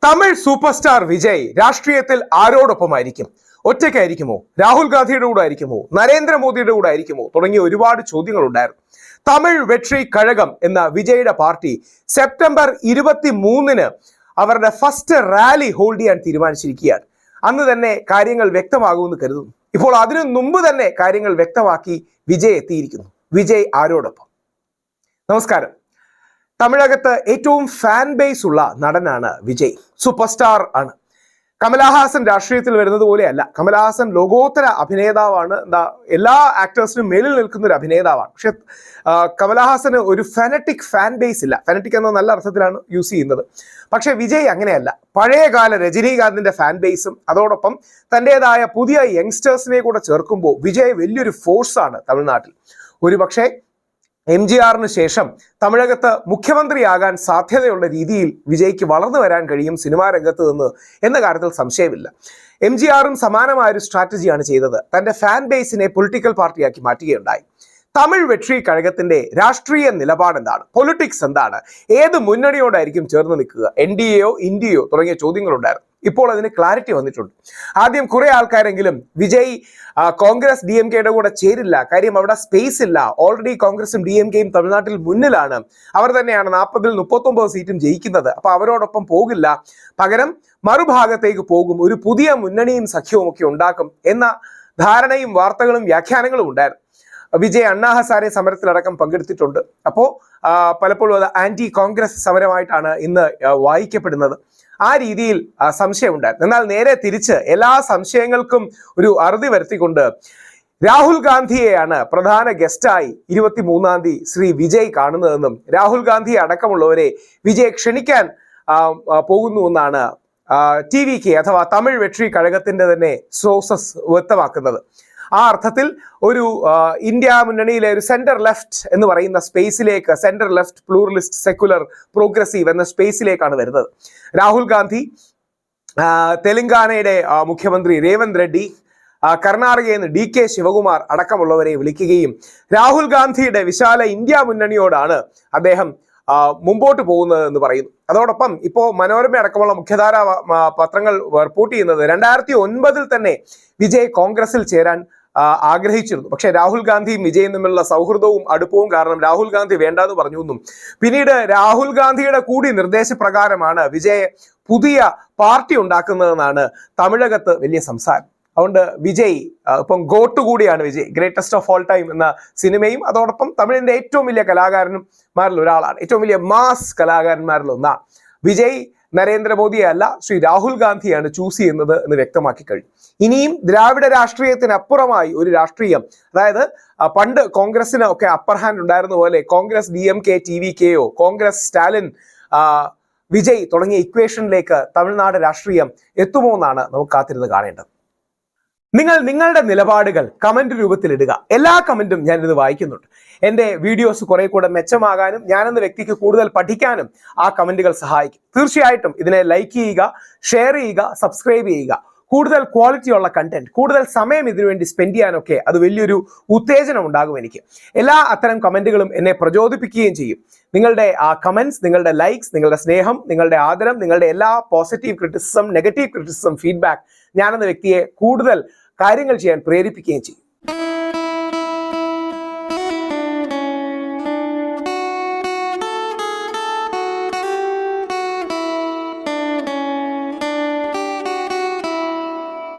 Tamil super star Vijay രാഷ്ട്രീയത്തിൽ ആരോടൊപ്പമായിരിക്കും? ഒറ്റയ്ക്കായിരിക്കുമോ? രാഹുൽ ഗാന്ധിയുടെ കൂടെ ആയിരിക്കുമോ? നരേന്ദ്രമോദിയുടെ കൂടെ ആയിരിക്കുമോ? തുടങ്ങിയ ഒരുപാട് ചോദ്യങ്ങൾ ഉണ്ടായിരുന്നു. തമിഴ് വെട്രി കഴകം എന്ന വിജയുടെ പാർട്ടി സെപ്റ്റംബർ 23-ന് അവരുടെ ഫസ്റ്റ് റാലി ഹോൾഡ് ചെയ്യാൻ തീരുമാനിച്ചിരിക്കുകയാണ്. അന്ന് തന്നെ കാര്യങ്ങൾ വ്യക്തമാകുമെന്ന് കരുതുന്നു. ഇപ്പോൾ അതിനു മുമ്പ് തന്നെ കാര്യങ്ങൾ വ്യക്തമാക്കി വിജയ് എത്തിയിരിക്കുന്നു. വിജയ് ആരോടൊപ്പം? നമസ്കാരം. തമിഴകത്ത് ഏറ്റവും ഫാൻ ബേസ് ഉള്ള നടനാണ് വിജയ്. സൂപ്പർ സ്റ്റാർ ആണ്. കമലഹാസൻ രാഷ്ട്രീയത്തിൽ വരുന്നത് പോലെയല്ല. കമലഹാസൻ ലോകോത്തര അഭിനേതാവാണ്. എല്ലാ ആക്ടേഴ്സിനും മേലിൽ നിൽക്കുന്ന ഒരു അഭിനേതാവാണ്. പക്ഷെ കമലഹാസന് ഒരു ഫാനറ്റിക് ഫാൻ ബേസ് ഇല്ല. ഫാനറ്റിക് എന്ന നല്ല അർത്ഥത്തിലാണ് യൂസ് ചെയ്യുന്നത്. പക്ഷെ വിജയ് അങ്ങനെയല്ല. പഴയകാല രജനീകാന്തിന്റെ ഫാൻ ബേസും അതോടൊപ്പം തൻ്റെതായ പുതിയ യങ്സ്റ്റേഴ്സിനെ കൂടെ ചേർക്കുമ്പോൾ വിജയ് വലിയൊരു ഫോഴ്സാണ് തമിഴ്നാട്ടിൽ. ഒരുപക്ഷെ MGRന് ശേഷം തമിഴകത്ത് മുഖ്യമന്ത്രിയാകാൻ സാധ്യതയുള്ള രീതിയിൽ വിജയ്ക്ക് വളർന്നു വരാൻ കഴിയും സിനിമാ രംഗത്ത് നിന്ന് എന്ന കാര്യത്തിൽ സംശയമില്ല. MGRും സമാനമായ ഒരു സ്ട്രാറ്റജിയാണ് ചെയ്തത്. തൻ്റെ ഫാൻ ബേസിനെ പൊളിറ്റിക്കൽ പാർട്ടിയാക്കി മാറ്റുകയുണ്ടായി. തമിഴ് വെട്രി കഴകത്തിന്റെ രാഷ്ട്രീയ നിലപാട് എന്താണ്? പൊളിറ്റിക്സ് എന്താണ്? ഏത് മുന്നണിയോടായിരിക്കും ചേർന്ന് നിൽക്കുക? NDAയോ ഇന്ത്യയോ തുടങ്ങിയ ചോദ്യങ്ങളുണ്ടായിരുന്നു. ഇപ്പോൾ അതിന് ക്ലാരിറ്റി വന്നിട്ടുണ്ട്. ആദ്യം കുറെ ആൾക്കാരെങ്കിലും വിജയ് കോൺഗ്രസ് DMKയുടെ കൂടെ ചേരില്ല, കാര്യം അവിടെ സ്പേസ് ഇല്ല, ഓൾറെഡി കോൺഗ്രസും DMKയും തമിഴ്നാട്ടിൽ മുന്നിലാണ്, അവർ തന്നെയാണ് 40-ൽ 39 സീറ്റും ജയിക്കുന്നത്, അപ്പൊ അവരോടൊപ്പം പോകില്ല, പകരം മറുഭാഗത്തേക്ക് പോകും, ഒരു പുതിയ മുന്നണിയും സഖ്യവും ഒക്കെ ഉണ്ടാക്കും എന്ന ധാരണയും വാർത്തകളും വ്യാഖ്യാനങ്ങളും ഉണ്ടായിരുന്നു. വിജയ് അണ്ണാ ഹസാരെ സമരത്തിലടക്കം പങ്കെടുത്തിട്ടുണ്ട്. അപ്പോൾ പലപ്പോഴും അത് ആന്റി കോൺഗ്രസ് സമരമായിട്ടാണ് ഇന്ന് വായിക്കപ്പെടുന്നത്. ആ രീതിയിൽ സംശയമുണ്ടായിരുന്നു. എന്നാൽ നേരെ തിരിച്ച് എല്ലാ സംശയങ്ങൾക്കും ഒരു അറുതി വരുത്തിക്കൊണ്ട് രാഹുൽ ഗാന്ധിയെയാണ് പ്രധാന ഗസ്റ്റായി 23-ാം തീയതി ശ്രീ വിജയ് കാണുന്നതെന്നും രാഹുൽ ഗാന്ധി അടക്കമുള്ളവരെ വിജയ് ക്ഷണിക്കാൻ പോകുന്നുവെന്നാണ് TVK അഥവാ തമിഴ് വെട്രി കഴകത്തിന്റെ തന്നെ സോഴ്സസ് വ്യക്തമാക്കുന്നത്. ആ അർത്ഥത്തിൽ ഒരു ഇന്ത്യ മുന്നണിയിലെ ഒരു സെന്റർ ലെഫ്റ്റ് എന്ന് പറയുന്ന സ്പേസിലേക്ക്, centre left pluralist secular progressive എന്ന സ്പേസിലേക്കാണ് വരുന്നത്. രാഹുൽ ഗാന്ധി, തെലങ്കാനയുടെ മുഖ്യമന്ത്രി രേവന്ത് റെഡ്ഡി, കർണാടകയിൽ നിന്ന് DK ശിവകുമാർ അടക്കമുള്ളവരെ വിളിക്കുകയും രാഹുൽ ഗാന്ധിയുടെ വിശാല ഇന്ത്യ മുന്നണിയോടാണ് അദ്ദേഹം മുമ്പോട്ട് പോകുന്നത് എന്ന് പറയുന്നു. അതോടൊപ്പം ഇപ്പോൾ മനോരമ അടക്കമുള്ള മുഖ്യധാര പത്രങ്ങൾ റിപ്പോർട്ട് ചെയ്യുന്നത് 2009-ൽ തന്നെ വിജയ് കോൺഗ്രസിൽ ചേരാൻ ആഗ്രഹിച്ചിരുന്നു. പക്ഷെ രാഹുൽ ഗാന്ധിയും വിജയും തമ്മിലുള്ള സൗഹൃദവും അടുപ്പവും കാരണം രാഹുൽ ഗാന്ധി വേണ്ടാന്ന് പറഞ്ഞു എന്നും പിന്നീട് രാഹുൽ ഗാന്ധിയുടെ കൂടി നിർദ്ദേശപ്രകാരമാണ് വിജയ് പുതിയ പാർട്ടി ഉണ്ടാക്കുന്നതെന്നാണ് തമിഴകത്ത് വലിയ സംസാരം. അതുകൊണ്ട് വിജയ് ഇപ്പം ഗോട്ട് കൂടിയാണ് Vijay. Greatest of all time എന്ന സിനിമയും അതോടൊപ്പം തമിഴിന്റെ ഏറ്റവും വലിയ കലാകാരന്മാരിൽ ഒരാളാണ്, ഏറ്റവും വലിയ മാസ് കലാകാരന്മാരിൽ ഒന്നാണ്. വിജയ് നരേന്ദ്രമോദിയെ അല്ല, ശ്രീ രാഹുൽ ഗാന്ധിയാണ് ചൂസ് ചെയ്യുന്നത് എന്ന് വ്യക്തമാക്കി കഴിഞ്ഞു. ഇനിയും ദ്രാവിഡ രാഷ്ട്രീയത്തിനപ്പുറമായി ഒരു രാഷ്ട്രീയം, അതായത് പണ്ട് കോൺഗ്രസിന് ഒക്കെ അപ്പർ ഹാൻഡ് ഉണ്ടായിരുന്ന പോലെ കോൺഗ്രസ് DMK TVKയോ കോൺഗ്രസ് സ്റ്റാലിൻ വിജയ് തുടങ്ങിയ ഇക്വേഷനിലേക്ക് തമിഴ്നാട് രാഷ്ട്രീയം എത്തുമോ എന്നാണ് നമുക്ക് കാത്തിരുന്ന് കാണേണ്ടത്. നിങ്ങളുടെ നിലപാടുകൾ കമന്റ് രൂപത്തിൽ ഇടുക. എല്ലാ കമന്റും ഞാനിത് വായിക്കുന്നുണ്ട്. എൻ്റെ വീഡിയോസ് കുറെ കൂടെ മെച്ചമാകാനും ഞാനെന്ന വ്യക്തിക്ക് കൂടുതൽ പഠിക്കാനും ആ കമന്റുകൾ സഹായിക്കും. തീർച്ചയായിട്ടും ഇതിനെ ലൈക്ക് ചെയ്യുക, ഷെയർ ചെയ്യുക, സബ്സ്ക്രൈബ് ചെയ്യുക. കൂടുതൽ ക്വാളിറ്റിയുള്ള കണ്ടന്റ്, കൂടുതൽ സമയം ഇതിനുവേണ്ടി സ്പെൻഡ് ചെയ്യാനൊക്കെ അത് വലിയൊരു ഉത്തേജനം ഉണ്ടാകും എനിക്ക്. എല്ലാ അത്തരം കമന്റുകളും എന്നെ പ്രചോദിപ്പിക്കുകയും ചെയ്യും. നിങ്ങളുടെ ആ കമന്റ്സ്, നിങ്ങളുടെ ലൈക്സ്, നിങ്ങളുടെ സ്നേഹം, നിങ്ങളുടെ ആദരം, നിങ്ങളുടെ എല്ലാ positive criticism, negative criticism, feedback ഞാനെന്ന വ്യക്തിയെ കൂടുതൽ കാര്യങ്ങൾ ചെയ്യാൻ പ്രേരിപ്പിക്കുകയും ചെയ്യും.